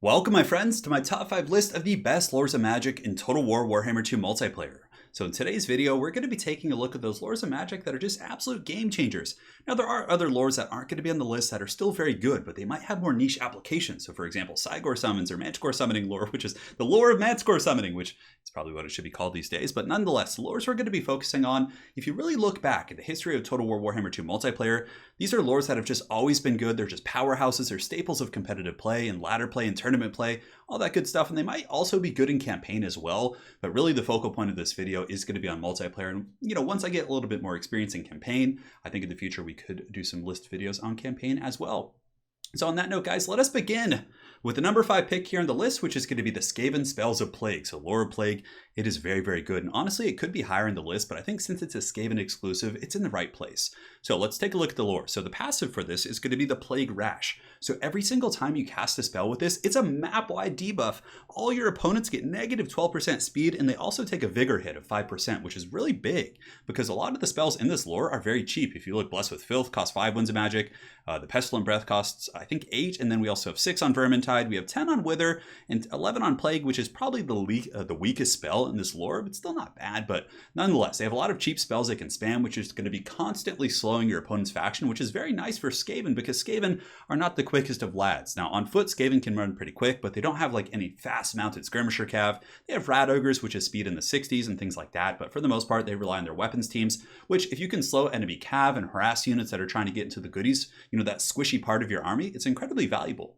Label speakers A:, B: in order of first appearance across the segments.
A: Welcome, my friends, to my top 5 list of the best lores of magic in Total War Warhammer 2 multiplayer. So in today's video, we're going to be taking a look at those lores of magic that are just absolute game changers. Now, there are other lores that aren't going to be on the list that are still very good, but they might have more niche applications. So for example, Cygor summons or Manticore summoning lore, which is the lore of Manticore summoning, which is probably what it should be called these days. But nonetheless, the lores we're going to be focusing on, if you really look back at the history of Total War Warhammer 2 multiplayer, these are lores that have just always been good. They're just powerhouses. They're staples of competitive play and ladder play and tournament play, all that good stuff. And they might also be good in campaign as well. But really the focal point of this video is going to be on multiplayer. And once I get a little bit more experience in campaign, I think in the future we could do some list videos on campaign as well. So on that note, guys, let us begin with the number 5 pick here on the list, which is going to be the Skaven Spells of Plague. So Lore of Plague, it is very, very good. And honestly, it could be higher in the list, but I think since it's a Skaven exclusive, it's in the right place. So let's take a look at the lore. So the passive for this is going to be the Plague Rash. So every single time you cast a spell with this, it's a map-wide debuff. All your opponents get negative 12% speed, and they also take a vigor hit of 5%, which is really big because a lot of the spells in this lore are very cheap. If you look, Blessed with Filth costs 5 Winds of Magic. The Pestilent Breath costs, I think, 8, and then we also have 6 on Vermintide. We have 10 on Wither and 11 on Plague, which is probably the weakest spell in this lore, but still not bad. But nonetheless, they have a lot of cheap spells they can spam, which is going to be constantly slowing your opponent's faction, which is very nice for Skaven because Skaven are not the quickest of lads. Now, on foot, Skaven can run pretty quick, but they don't have like any fast-mounted skirmisher cav. They have Rat Ogres, which is speed in the 60s and things like that, but for the most part, they rely on their weapons teams, which if you can slow enemy cav and harass units that are trying to get into the goodies, that squishy part of your army, it's incredibly valuable.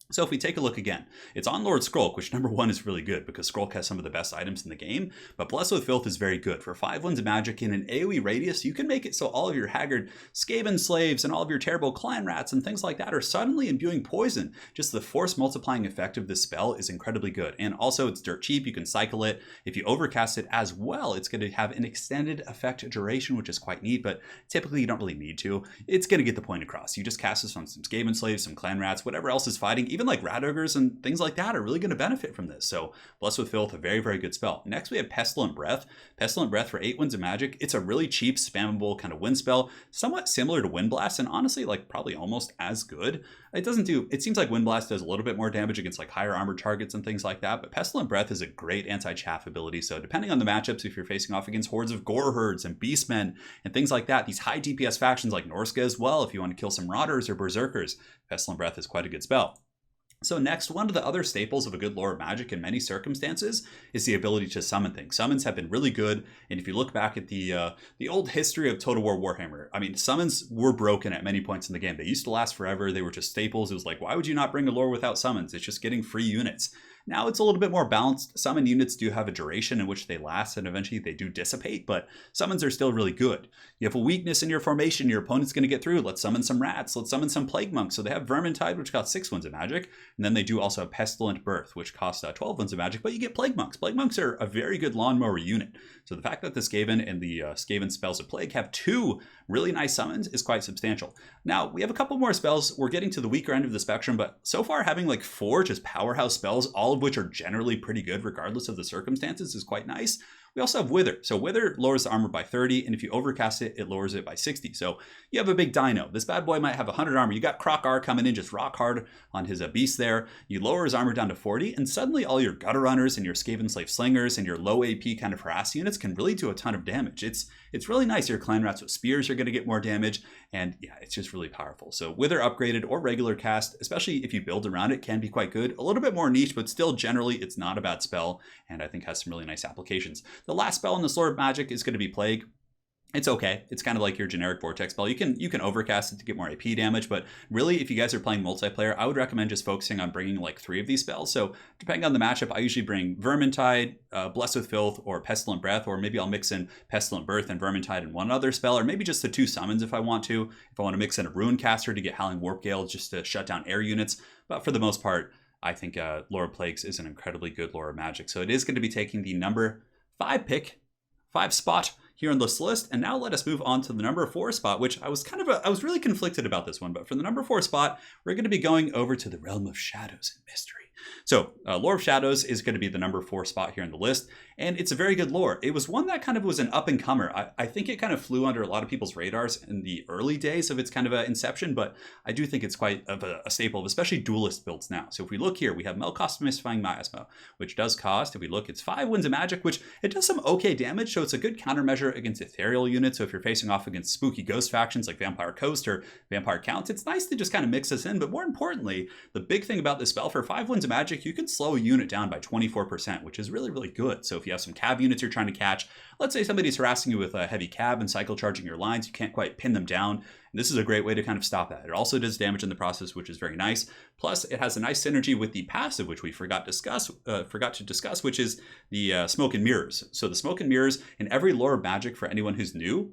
A: So if we take a look again, it's on Lord Skrulk, which number 1 is really good because Skrulk has some of the best items in the game, but Blessed with Filth is very good. For 5 Winds of Magic in an AoE radius, you can make it so all of your haggard Skaven slaves and all of your terrible clan rats and things like that are suddenly imbuing poison. Just the force multiplying effect of this spell is incredibly good. And also it's dirt cheap, you can cycle it. If you overcast it as well, it's going to have an extended effect duration, which is quite neat, but typically you don't really need to. It's going to get the point across. You just cast this on some Skaven slaves, some clan rats, whatever else is fighting. Even like Rat Ogres and things like that are really going to benefit from this. So Blessed with Filth, a very, very good spell. Next, we have Pestilent Breath. Pestilent Breath for 8 Winds of Magic. It's a really cheap, spammable kind of wind spell, somewhat similar to Wind Blast, and honestly, like probably almost as good. It seems like Wind Blast does a little bit more damage against like higher armored targets and things like that, but Pestilent Breath is a great anti-chaff ability. So depending on the matchups, if you're facing off against hordes of gore herds and beastmen and things like that, these high DPS factions like Norska as well, if you want to kill some Marauders or Berserkers, Pestilent Breath is quite a good spell. So next, one of the other staples of a good lore of magic in many circumstances is the ability to summon things. Summons have been really good, and if you look back at the old history of Total War Warhammer, I mean, summons were broken at many points in the game. They used to last forever. They were just staples. It was like, why would you not bring a lore without summons? It's just getting free units. Now it's a little bit more balanced. Summon units do have a duration in which they last, and eventually they do dissipate, but summons are still really good. You have a weakness in your formation, your opponent's going to get through. Let's summon some rats. Let's summon some Plague Monks. So they have Vermintide, which costs 6 Winds of Magic, and then they do also have Pestilent Birth, which costs 12 Winds of Magic, but you get Plague Monks. Plague Monks are a very good lawnmower unit. So the fact that the Skaven and the Skaven Spells of Plague have 2 really nice summons is quite substantial. Now, we have a couple more spells. We're getting to the weaker end of the spectrum, but so far having like 4 just powerhouse spells, all of which are generally pretty good regardless of the circumstances, is quite nice. We also have Wither. So Wither lowers the armor by 30, and if you overcast it, it lowers it by 60. So you have a big dino. This bad boy might have 100 armor. You got Croc R coming in just rock hard on his beast there. You lower his armor down to 40, and suddenly all your Gutter Runners and your Skaven Slave Slingers and your low AP kind of harass units can really do a ton of damage. It's really nice. Your Clan Rats with Spears are going to get more damage, and yeah, it's just really powerful. So Wither upgraded or regular cast, especially if you build around it, can be quite good. A little bit more niche, but still generally it's not a bad spell, and I think has some really nice applications. The last spell in this lore of magic is going to be Plague. It's okay. It's kind of like your generic Vortex spell. You can overcast it to get more AP damage, but really, if you guys are playing multiplayer, I would recommend just focusing on bringing like 3 of these spells. So depending on the matchup, I usually bring Vermintide, Blessed with Filth, or Pestilent Breath, or maybe I'll mix in Pestilent Birth and Vermintide in one other spell, or maybe just the 2 summons if I want to. If I want to mix in a Rune Caster to get Howling Warp Gale just to shut down air units. But for the most part, I think Lore of Plagues is an incredibly good lore of magic. So it is going to be taking the number 5 spot here on this list. And now let us move on to the number 4 spot, which I was really conflicted about this one. But for the number 4 spot, we're going to be going over to the realm of shadows and mystery. So Lore of Shadows is going to be the number 4 spot here in the list, and it's a very good lore. It was one that kind of was an up-and-comer. I think it kind of flew under a lot of people's radars in the early days of its kind of inception, but I do think it's quite of a staple of especially duelist builds now. So if we look here, we have Melkoth's Mystifying Miasma, which does cost, if we look, it's 5 Winds of Magic, which it does some okay damage, so it's a good countermeasure against ethereal units. So if you're facing off against spooky ghost factions like Vampire Coast or Vampire Count, it's nice to just kind of mix this in. But more importantly, the big thing about this spell, for 5 Winds of Magic, you can slow a unit down by 24%, which is really, really good. So if you have some cav units you're trying to catch, let's say somebody's harassing you with a heavy cav and cycle charging your lines, you can't quite pin them down. And this is a great way to kind of stop that. It also does damage in the process, which is very nice. Plus, it has a nice synergy with the passive, which we forgot to discuss, which is the Smoke and Mirrors. So the Smoke and Mirrors in every lore of Magic, for anyone who's new,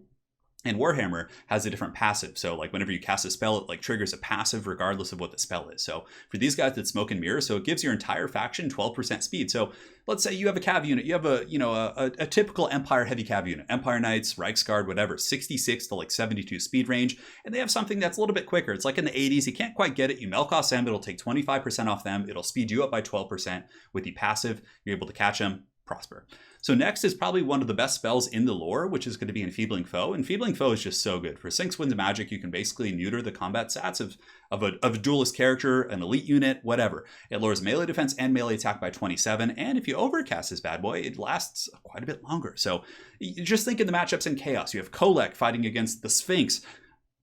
A: and Warhammer has a different passive. So like whenever you cast a spell, it like triggers a passive regardless of what the spell is. So for these guys, it's Smoke and Mirror. So it gives your entire faction 12% speed. So let's say you have a cav unit, you have a typical Empire heavy cav unit, Empire Knights, Reiksguard, whatever, 66 to like 72 speed range. And they have something that's a little bit quicker. It's like in the 80s, you can't quite get it. You Melkoth them, it'll take 25% off them. It'll speed you up by 12% with the passive. You're able to catch them, prosper. So next is probably one of the best spells in the lore, which is going to be Enfeebling Foe. Enfeebling Foe is just so good. For 6 Winds of Magic, you can basically neuter the combat stats of a duelist character, an elite unit, whatever. It lowers melee defense and melee attack by 27, and if you overcast this bad boy, it lasts quite a bit longer. So you just think in the matchups in Chaos. You have Kolek fighting against the Sphinx.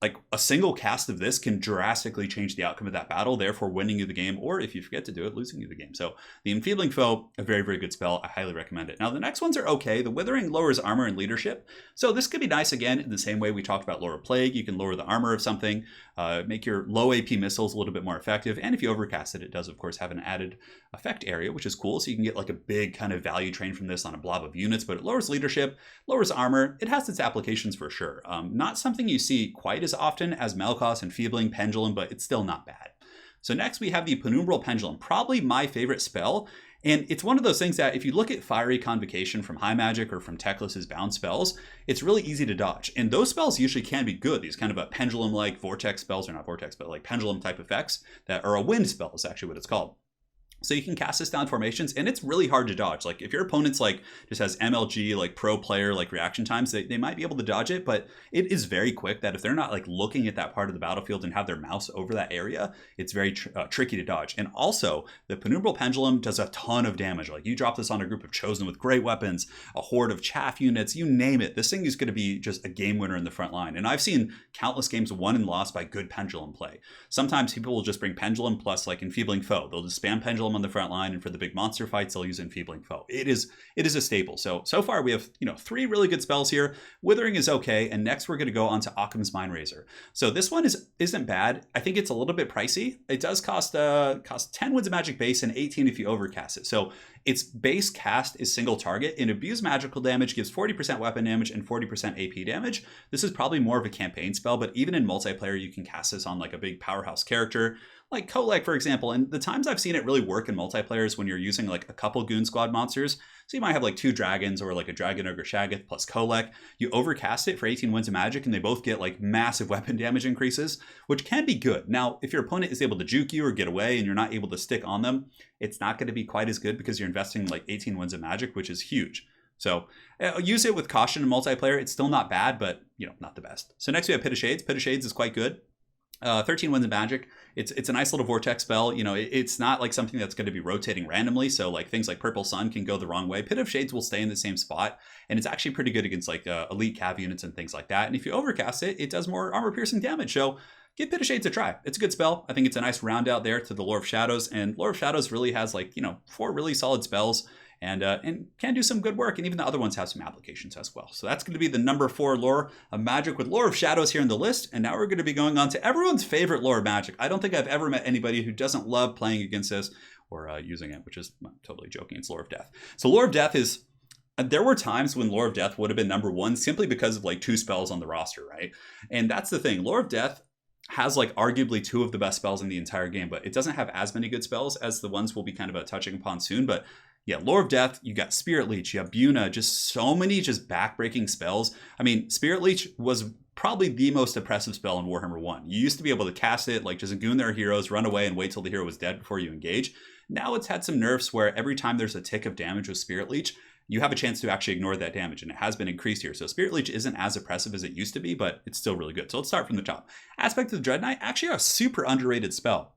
A: Like a single cast of this can drastically change the outcome of that battle, therefore winning you the game, or if you forget to do it, losing you the game. So the Enfeebling Foe, a very, very good spell. I highly recommend it. Now the next ones are okay. The Withering lowers armor and leadership. So this could be nice again in the same way we talked about Lore of Plague. You can lower the armor of something, make your low AP missiles a little bit more effective. And if you overcast it, it does of course have an added effect area, which is cool. So you can get like a big kind of value train from this on a blob of units, but it lowers leadership, lowers armor. It has its applications for sure. Not something you see quite as often as Melkoth, Enfeebling, Pendulum, but it's still not bad. So next we have the Penumbral Pendulum, probably my favorite spell. And it's one of those things that if you look at Fiery Convocation from High Magic or from Teclis's bound spells, it's really easy to dodge. And those spells usually can be good. These kind of a pendulum-like vortex spells, or not vortex, but like pendulum type effects that are a wind spell is actually what it's called. So you can cast this down formations, and it's really hard to dodge. Like if your opponent's like just has MLG, like pro player, like reaction times, they might be able to dodge it, but it is very quick that if they're not like looking at that part of the battlefield and have their mouse over that area, it's very tricky to dodge. And also the Penumbral Pendulum does a ton of damage. Like you drop this on a group of Chosen with great weapons, a horde of chaff units, you name it. This thing is going to be just a game winner in the front line. And I've seen countless games won and lost by good Pendulum play. Sometimes people will just bring Pendulum plus like Enfeebling Foe. They'll just spam Pendulum on the front line, and for the big monster fights they'll use Enfeebling Foe. It is a staple. So far we have 3 really good spells here. Withering is okay, and next we're going to go on to Occam's Mindrazor. So this one isn't bad. I think it's a little bit pricey. It does cost 10 Winds of Magic base and 18 if you overcast it. So its base cast is single target, and abuse magical damage gives 40% weapon damage and 40% AP damage. This is probably more of a campaign spell, but even in multiplayer you can cast this on like a big powerhouse character like Kolek, for example. And the times I've seen it really work in multiplayer is when you're using like a couple Goon Squad monsters. So you might have like 2 dragons or like a Dragon Ogre Shaggoth plus Kolek. You overcast it for 18 Winds of Magic and they both get like massive weapon damage increases, which can be good. Now, if your opponent is able to juke you or get away and you're not able to stick on them, it's not going to be quite as good because you're investing like 18 Winds of Magic, which is huge. So use it with caution in multiplayer. It's still not bad, but not the best. So next we have Pit of Shades. Pit of Shades is quite good. 13 Winds of Magic. It's a nice little vortex spell. It's not like something that's going to be rotating randomly. So like things like Purple Sun can go the wrong way. Pit of Shades will stay in the same spot, and it's actually pretty good against like elite cav units and things like that. And if you overcast it, it does more armor piercing damage. So give Pit of Shades a try. It's a good spell. I think it's a nice round out there to the Lore of Shadows, and Lore of Shadows really has like 4 really solid spells. And can do some good work, and even the other ones have some applications as well. So that's going to be the number 4 lore of Magic with Lore of Shadows here in the list. And now we're going to be going on to everyone's favorite lore of Magic. I don't think I've ever met anybody who doesn't love playing against this or using it, which is, I'm totally joking, it's Lore of Death. So Lore of Death is, there were times when Lore of Death would have been number 1 simply because of like 2 spells on the roster, right? And that's the thing. Lore of Death has like arguably 2 of the best spells in the entire game, but it doesn't have as many good spells as the ones we'll be kind of touching upon soon. But Yeah, Lore of Death, you got Spirit Leech, you have Buna, just so many just backbreaking spells. I mean, Spirit Leech was probably the most oppressive spell in Warhammer 1. You used to be able to cast it, like just goon their heroes, run away and wait till the hero was dead before you engage. Now it's had some nerfs where every time there's a tick of damage with Spirit Leech, you have a chance to actually ignore that damage, and it has been increased here. So Spirit Leech isn't as oppressive as it used to be, but it's still really good. So let's start from the top. Aspect of the Dread Knight, actually a super underrated spell.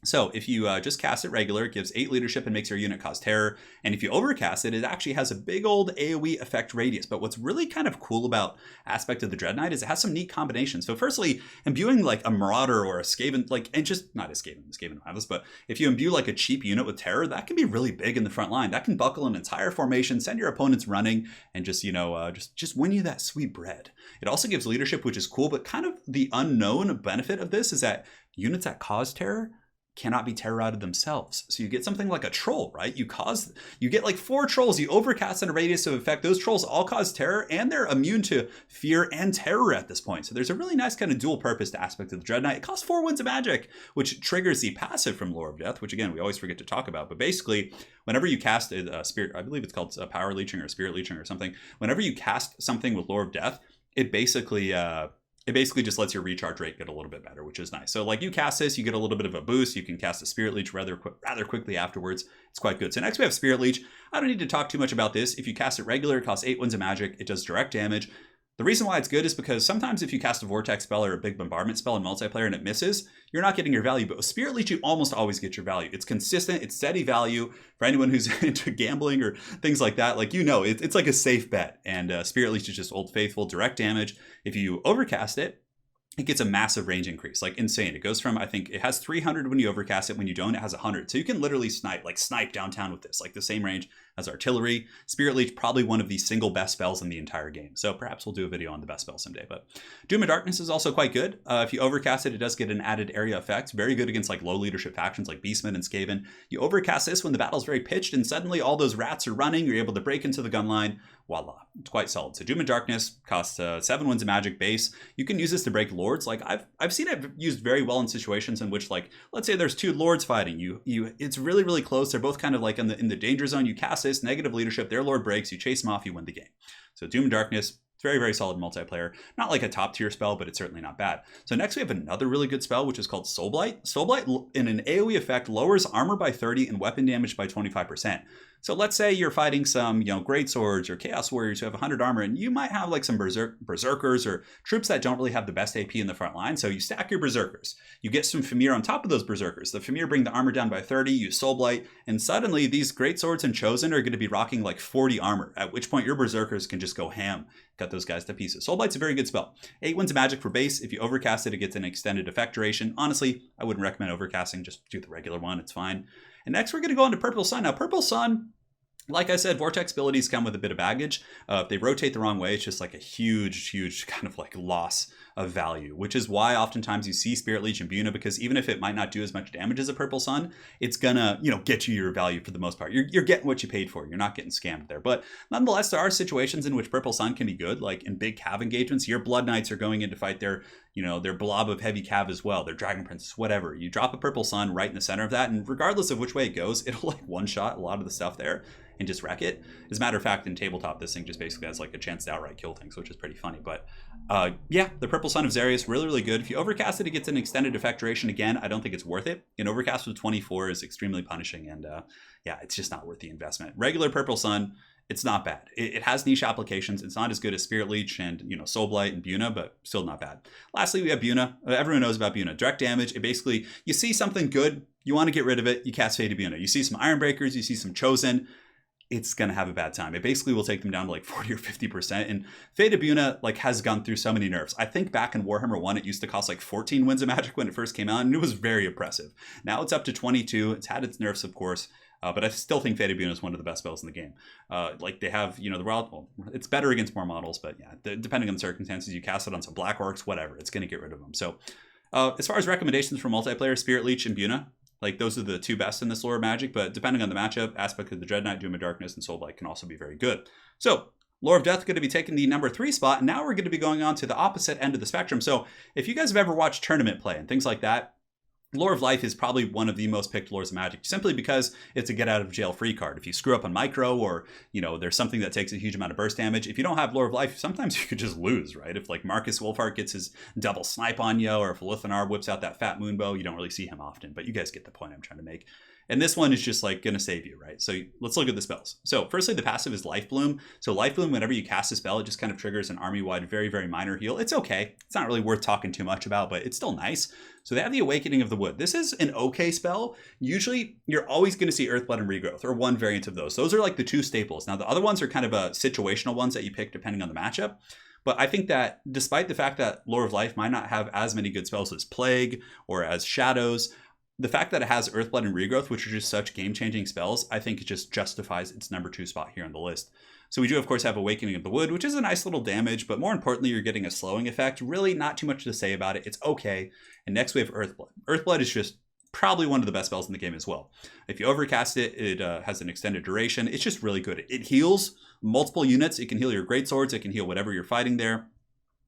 A: So if you just cast it regular, it gives 8 leadership and makes your unit cause terror. And if you overcast it, it actually has a big old AoE effect radius. But what's really kind of cool about Aspect of the Dread Knight is it has some neat combinations. So firstly, imbuing like a Marauder or a Skaven, like, and just not a Skaven don't have this, but if you imbue like a cheap unit with terror, that can be really big in the front line. That can buckle an entire formation, send your opponents running, and just, just win you that sweet bread. It also gives leadership, which is cool, but kind of the unknown benefit of this is that units that cause terror cannot be terror-routed themselves. So you get something like a troll, right? You get like 4 trolls, you overcast in a radius of effect. Those trolls all cause terror, and they're immune to fear and terror at this point. So there's a really nice kind of dual purpose to Aspect of the Dread Knight. It costs 4 Winds of Magic, which triggers the passive from Lore of Death, which again, we always forget to talk about. But basically, whenever you cast a spirit, I believe it's called power leeching or spirit leeching or something. Whenever you cast something with Lore of Death, it basically just lets your recharge rate get a little bit better, which is nice. So like you cast this, you get a little bit of a boost. You can cast a Spirit Leech rather quickly afterwards. It's quite good. So next we have Spirit Leech. I don't need to talk too much about this. If you cast it regular, it costs 8 Winds of Magic. It does direct damage. The reason why it's good is because sometimes if you cast a Vortex spell or a big bombardment spell in multiplayer and it misses, you're not getting your value. But with Spirit Leech, you almost always get your value. It's consistent, it's steady value. For anyone who's into gambling or things like that, like it's like a safe bet. And Spirit Leech is just Old Faithful, direct damage. If you overcast it, it gets a massive range increase, like insane. It goes from, I think it has 300 when you overcast it. When you don't, it has 100. So you can literally snipe downtown with this, like the same range as artillery. Spirit Leech, probably one of the single best spells in the entire game. So perhaps we'll do a video on the best spell someday. But Doom of Darkness is also quite good. If you overcast it, it does get an added area effect. Very good against like low leadership factions like Beastmen and Skaven. You overcast this when the battle's very pitched and suddenly all those rats are running. You're able to break into the gun line. Voila, it's quite solid. So Doom of Darkness costs 7 Winds of Magic base. You can use this to break lords. Like I've seen it used very well in situations in which, like, let's say there's 2 lords fighting. It's really close. They're both kind of like in the danger zone. You cast this, negative leadership, their lord breaks, you chase them off, you win the game. So Doom of Darkness, it's very solid multiplayer. Not like a top tier spell, but it's certainly not bad. So next we have another really good spell, which is called Soul Blight. Soul Blight, in an AoE effect, lowers armor by 30 and weapon damage by 25%. So let's say you're fighting some, great swords or chaos warriors who have 100 armor, and you might have like some berserkers or troops that don't really have the best AP in the front line. So you stack your berserkers. You get some Famir on top of those berserkers. The Famir bring the armor down by 30, you Soul Blight, and suddenly these great swords and chosen are going to be rocking like 40 armor, at which point your berserkers can just go ham, cut those guys to pieces. Soul Blight's a very good spell. 8 Winds of Magic for base. If you overcast it, it gets an extended effect duration. Honestly, I wouldn't recommend overcasting. Just do the regular one. It's fine. And next we're going to go into Purple Sun. Now, Purple Sun, like I said, Vortex abilities come with a bit of baggage. If they rotate the wrong way, it's just like a huge kind of like loss of value, which is why oftentimes you see Spirit Leech and Buna, because even if it might not do as much damage as a Purple Sun, it's gonna, get you your value for the most part. You're getting what you paid for. You're not getting scammed there. But nonetheless, there are situations in which Purple Sun can be good, like in big cav engagements. Your Blood Knights are going in to fight their blob of heavy cav as well, their Dragon Princess, whatever. You drop a Purple Sun right in the center of that, and regardless of which way it goes, it'll like one-shot a lot of the stuff there and just wreck it. As a matter of fact, in tabletop, this thing just basically has like a chance to outright kill things, which is pretty funny. But yeah, the Purple Sun of Xarius, really good. If you overcast it, it gets an extended effect duration. Again, I don't think it's worth it. An overcast with 24 is extremely punishing, and yeah, it's just not worth the investment. Regular Purple Sun, it's not bad. It has niche applications. It's not as good as Spirit Leech and Soul Blight and Buna, but still not bad. Lastly, we have Buna. Everyone knows about Buna. Direct damage. It basically, you see something good, you want to get rid of it, you cast Fate of Buna. You see some Iron Breakers, you see some Chosen, it's going to have a bad time. It basically will take them down to like 40 or 50%. And Fate of Buna like has gone through so many nerfs. I think back in Warhammer 1, it used to cost like 14 Winds of Magic when it first came out, and it was very oppressive. Now it's up to 22. It's had its nerfs, of course. But I still think Fate of Buna is one of the best spells in the game. Like they have, the wild, well, it's better against more models, but yeah, depending on the circumstances, you cast it on some Black Orcs, whatever, it's going to get rid of them. So as far as recommendations for multiplayer, Spirit Leech and Buna, like those are the 2 best in this lore of Magic, but depending on the matchup, Aspect of the Dread Knight, Doom of Darkness, and Soul Blight can also be very good. So Lore of Death going to be taking the number 3 spot, and now we're going to be going on to the opposite end of the spectrum. So if you guys have ever watched tournament play and things like that, Lore of Life is probably one of the most picked lores of Magic, simply because it's a get out of jail free card. If you screw up on micro, or there's something that takes a huge amount of burst damage, if you don't have Lore of Life, sometimes you could just lose, right? If like Marcus Wolfheart gets his double snipe on you, or if Lithanar whips out that fat moonbow, you don't really see him often, but you guys get the point I'm trying to make. And this one is just like going to save you, right? So let's look at the spells. So firstly, the passive is Life Bloom. So Life Bloom, whenever you cast a spell, it just kind of triggers an army-wide, very, very minor heal. It's okay. It's not really worth talking too much about, but it's still nice. So they have the Awakening of the Wood. This is an okay spell. Usually, you're always going to see Earthblood and Regrowth, or one variant of those. Those are like the two staples. Now, the other ones are kind of situational ones that you pick depending on the matchup. But I think that despite the fact that Lore of Life might not have as many good spells as Plague or as Shadows, the fact that it has Earthblood and Regrowth, which are just such game-changing spells, I think it just justifies its number 2 spot here on the list. So we do, of course, have Awakening of the Wood, which is a nice little damage, but more importantly, you're getting a slowing effect. Really not too much to say about it. It's okay. And next we have Earthblood. Earthblood is just probably one of the best spells in the game as well. If you overcast it, it has an extended duration. It's just really good. It heals multiple units. It can heal your greatswords. It can heal whatever you're fighting there.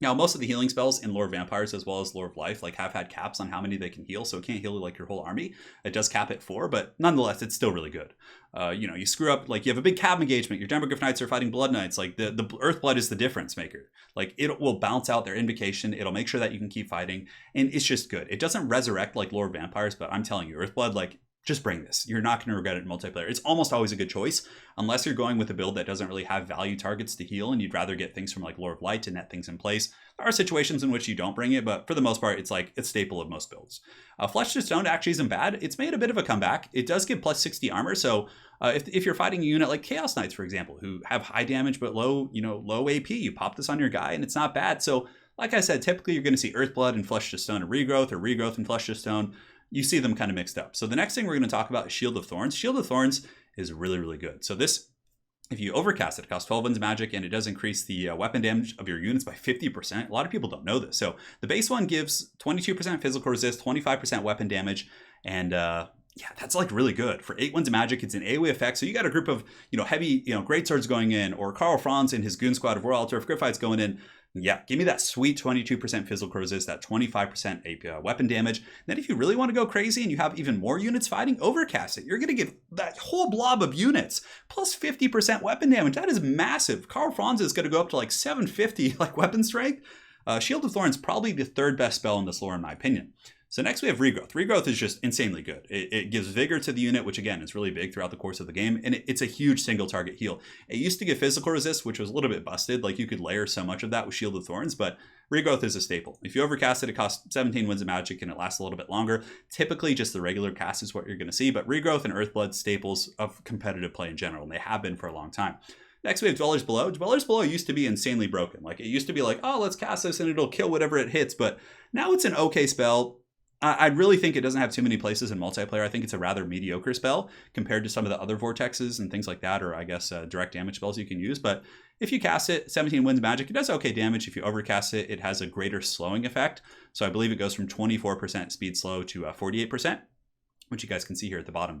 A: Now, most of the healing spells in Lore of Vampires as well as Lore of Life have had caps on how many they can heal, so it can't heal like your whole army. It does cap at 4, but nonetheless, it's still really good. You screw up, you have a big cab engagement, your Demogryph Knights are fighting Blood Knights, the Earthblood is the difference maker. It will bounce out their Invocation, it'll make sure that you can keep fighting, and it's just good. It doesn't resurrect like Lore of Vampires, but I'm telling you, Earthblood, just bring this. You're not going to regret it in multiplayer. It's almost always a good choice, unless you're going with a build that doesn't really have value targets to heal, and you'd rather get things from Lore of Light to net things in place. There are situations in which you don't bring it, but for the most part, it's a staple of most builds. Flesh to Stone actually isn't bad. It's made a bit of a comeback. It does give plus 60 armor, so if you're fighting a unit like Chaos Knights, for example, who have high damage but low AP, you pop this on your guy, and it's not bad. So, like I said, typically you're going to see Earthblood and Flesh to Stone and Regrowth, or Regrowth and Flesh to Stone. You see them kind of mixed up. So the next thing we're going to talk about is Shield of Thorns. Shield of Thorns is really, really good. So this, if you overcast it, it costs 12 wins magic, and it does increase the weapon damage of your units by 50%. A lot of people don't know this. So the base one gives 22% physical resist, 25% weapon damage, and yeah, that's really good. For 8 wins of magic, it's an AoE effect. So you got a group of, heavy, greatswords going in, or Karl Franz and his goon squad of Royal Turf Griffites going in. Yeah, give me that sweet 22% physical resist, that 25% AP weapon damage. Then if you really want to go crazy and you have even more units fighting, overcast it. You're going to get that whole blob of units plus 50% weapon damage. That is massive. Karl Franz is going to go up to 750 weapon strength. Shield of Thorns probably the 3rd best spell in this lore in my opinion. So next we have Regrowth. Regrowth is just insanely good. It gives vigor to the unit, which again is really big throughout the course of the game, and it's a huge single target heal. It used to give physical resist, which was a little bit busted. You could layer so much of that with Shield of Thorns, but Regrowth is a staple. If you overcast it, it costs 17 wins of magic and it lasts a little bit longer. Typically just the regular cast is what you're going to see, but Regrowth and Earthblood staples of competitive play in general, and they have been for a long time. Next, we have Dwellers Below. Dwellers Below used to be insanely broken. It used to be oh, let's cast this and it'll kill whatever it hits, but now it's an okay spell. I really think it doesn't have too many places in multiplayer. I think it's a rather mediocre spell compared to some of the other vortexes and things like that, or I guess direct damage spells you can use. But if you cast it, 17 wins magic, it does okay damage. If you overcast it, it has a greater slowing effect. So I believe it goes from 24% speed slow to 48%, which you guys can see here at the bottom.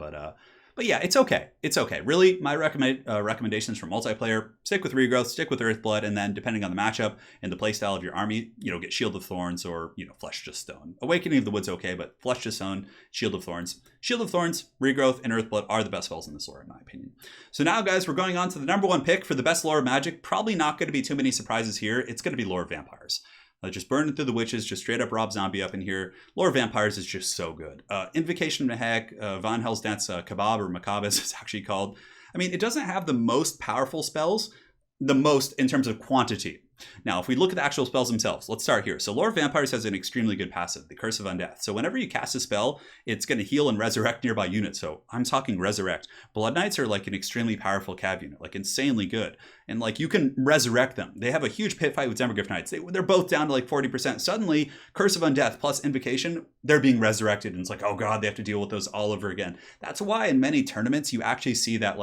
A: But yeah, it's okay. It's okay. Really, my recommendations for multiplayer, stick with Regrowth, stick with Earthblood, and then depending on the matchup and the playstyle of your army, get Shield of Thorns or, Flesh to Stone. Awakening of the Wood's okay, but Flesh to Stone, Shield of Thorns. Shield of Thorns, Regrowth, and Earthblood are the best spells in this lore, in my opinion. So now, guys, we're going on to the number 1 pick for the best lore of Magic. Probably not going to be too many surprises here. It's going to be Lore of Vampires. Just burning through the witches, just straight up Rob Zombie up in here. Lore of Vampires is just so good. Invocation of Heck, Von Hell's Dance Kebab, or Macabre as it's actually called. I mean, it doesn't have the most powerful spells, the most in terms of quantity. Now, if we look at the actual spells themselves, let's start here. So Lore of Vampires has an extremely good passive, the Curse of Undeath. So whenever you cast a spell, it's going to heal and resurrect nearby units. So I'm talking resurrect. Blood Knights are an extremely powerful cav unit, insanely good. And you can resurrect them. They have a huge pit fight with Demogryph Knights. They're both down to 40%. Suddenly, Curse of Undeath plus Invocation, they're being resurrected. And it's oh God, they have to deal with those all over again. That's why in many tournaments, you actually see that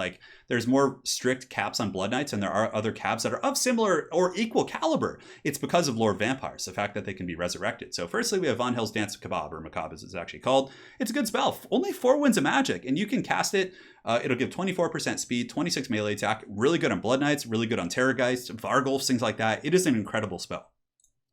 A: there's more strict caps on Blood Knights, and there are other caps that are of similar or equal caliber. It's because of Lore of Vampires, the fact that they can be resurrected. So firstly, we have Von Hell's Dance of Kebab, or Macabre as it's actually called. It's a good spell. Only 4 wins of magic, and you can cast it. It'll give 24% speed, 26 melee attack. Really good on Blood Knights, really good on Terrorgeist, Vargulfs, things like that. It is an incredible spell.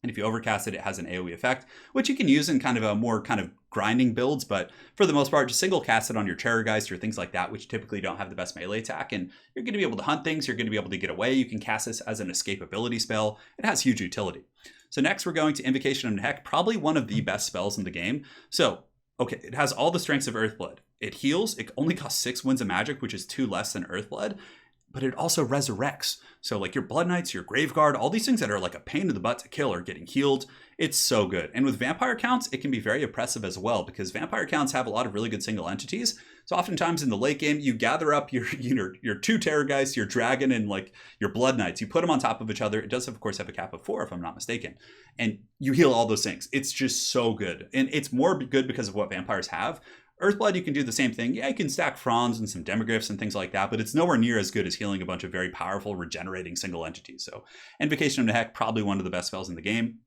A: And if you overcast it, it has an AoE effect, which you can use in kind of a more kind of grinding builds. But for the most part, just single cast it on your Terrorgeist or things like that, which typically don't have the best melee attack. And you're going to be able to hunt things. You're going to be able to get away. You can cast this as an escapability spell. It has huge utility. So next we're going to Invocation of Nehek, probably one of the best spells in the game. So, okay, it has all the strengths of Earthblood. It heals. It only costs 6 Winds of Magic, which is 2 less than Earthblood. But it also resurrects. So like your Blood Knights, your Graveguard, all these things that are like a pain in the butt to kill are getting healed. It's so good. And with vampire counts, it can be very oppressive as well, because vampire counts have a lot of really good single entities. So oftentimes in the late game, you gather up your 2 Terrorgeists, your Dragon, and like your Blood Knights. You put them on top of each other. It does, of course, have a cap of 4, if I'm not mistaken. And you heal all those things. It's just so good. And it's more good because of what vampires have. Earthblood, you can do the same thing. Yeah, you can stack Fronds and some Demogryphs and things like that, but it's nowhere near as good as healing a bunch of very powerful, regenerating single entities. So Invocation of Nehek, probably one of the best spells in the game,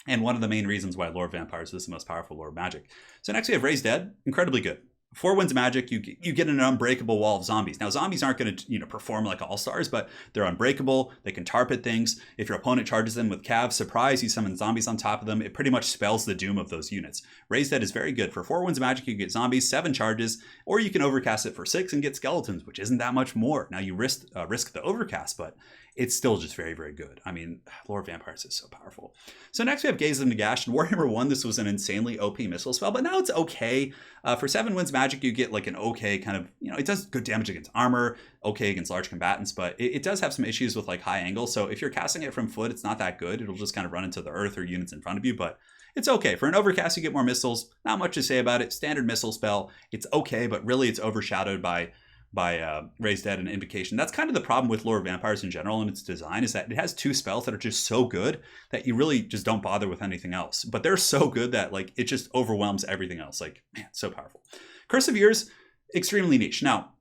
A: and one of the main reasons why Lore of Vampires is the most powerful Lore of Magic. So next we have Raise Dead, incredibly good. 4 Winds of Magic, you get an unbreakable wall of zombies. Now, zombies aren't going to perform like all-stars, but they're unbreakable. They can tarp at things. If your opponent charges them with Cav, surprise, you summon zombies on top of them. It pretty much spells the doom of those units. Raise Dead is very good. For 4 Winds of Magic, you get zombies, 7 charges, or you can overcast it for 6 and get skeletons, which isn't that much more. Now, you risk the overcast, but it's still just very, very good. I mean, Lore of Vampires is so powerful. So next we have Gaze of Nagash. In Warhammer 1, this was an insanely OP missile spell, but now it's okay. For 7 Winds Magic, you get like an okay kind of, it does good damage against armor, okay against large combatants, but it does have some issues with like high angle. So if you're casting it from foot, it's not that good. It'll just kind of run into the earth or units in front of you, but it's okay. For an overcast, you get more missiles. Not much to say about it. Standard missile spell. It's okay, but really it's overshadowed by Raise Dead and Invocation. That's kind of the problem with Lore of Vampires in general and its design, is that it has 2 spells that are just so good that you really just don't bother with anything else. But they're so good that like it just overwhelms everything else. Like, man, so powerful. Curse of Years, extremely niche. Now,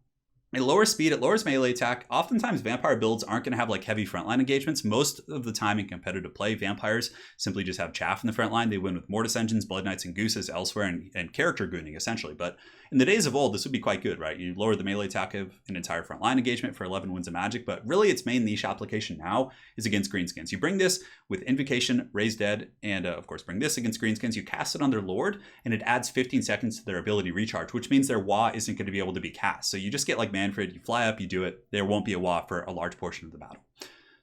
A: at lower speed, it lowers melee attack. Oftentimes, vampire builds aren't going to have like heavy frontline engagements. Most of the time in competitive play, vampires simply just have chaff in the front line. They win with Mortis Engines, Blood Knights, and Gooses elsewhere, and character gooning, essentially. But in the days of old, this would be quite good, right? You lower the melee attack of an entire frontline engagement for 11 Winds of Magic, but really its main niche application now is against greenskins. You bring this with Invocation, Raise Dead, and of course bring this against greenskins. You cast it on their Lord, and it adds 15 seconds to their ability recharge, which means their Wa isn't going to be able to be cast. So you just get like Manfred, you fly up, you do it. There won't be a Wa for a large portion of the battle.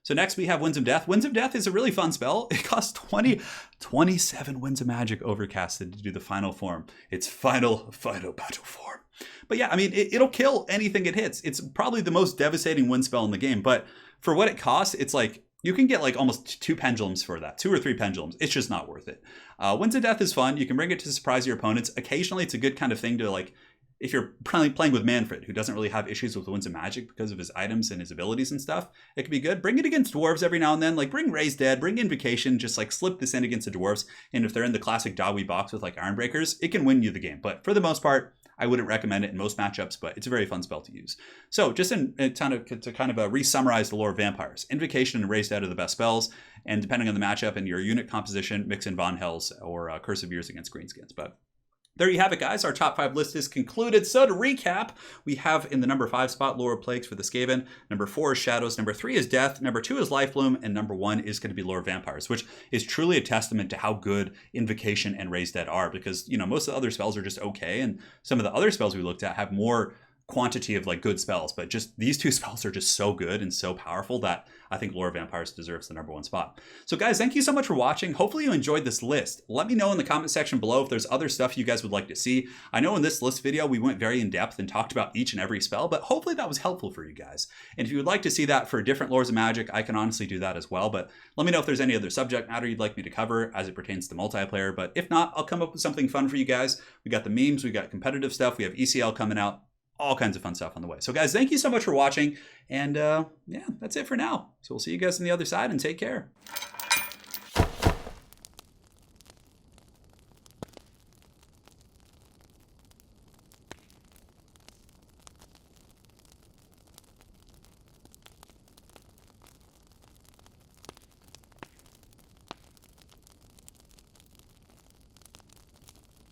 A: So next we have Winds of Death. Winds of Death is a really fun spell. It costs 27 Winds of Magic overcasted to do the final form. It's final battle form. But yeah, I mean, it'll kill anything it hits. It's probably the most devastating wind spell in the game. But for what it costs, it's like, you can get like almost 2 pendulums for that, 2 or 3 pendulums. It's just not worth it. Winds of Death is fun. You can bring it to surprise your opponents. Occasionally, it's a good kind of thing to like, if you're playing with Manfred, who doesn't really have issues with Winds of Magic because of his items and his abilities and stuff, it can be good. Bring it against dwarves every now and then. Like bring Raise Dead, bring Invocation, just like slip this in against the dwarves. And if they're in the classic Dawi box with like Ironbreakers, it can win you the game. But for the most part, I wouldn't recommend it in most matchups, but it's a very fun spell to use. So just to kind of re-summarize the Lore of Vampires, Invocation and Raise Dead are the best spells, and depending on the matchup and your unit composition, mix in Von Hells or Curse of Years against greenskins. But there you have it, guys. Our top 5 list is concluded. So to recap, we have in the number 5 spot, Lore of Plagues for the Skaven. Number 4 is Shadows. Number 3 is Death. Number 2 is Lifebloom. And number 1 is going to be Lore of Vampires, which is truly a testament to how good Invocation and Raise Dead are. Because, most of the other spells are just okay. And some of the other spells we looked at have more quantity of like good spells, but just these 2 spells are just so good and so powerful that I think Lore of Vampires deserves the number 1 spot. So guys, thank you so much for watching. Hopefully you enjoyed this list. Let me know in the comment section below if there's other stuff you guys would like to see. I know in this list video we went very in depth and talked about each and every spell, but hopefully that was helpful for you guys. And if you would like to see that for different Lores of Magic, I can honestly do that as well, but let me know if there's any other subject matter you'd like me to cover as it pertains to multiplayer. But if not, I'll come up with something fun for you guys. We got the memes, we got competitive stuff, we have ECL coming out, all kinds of fun stuff on the way. So guys, thank you so much for watching. And yeah, that's it for now. So we'll see you guys on the other side, and take care.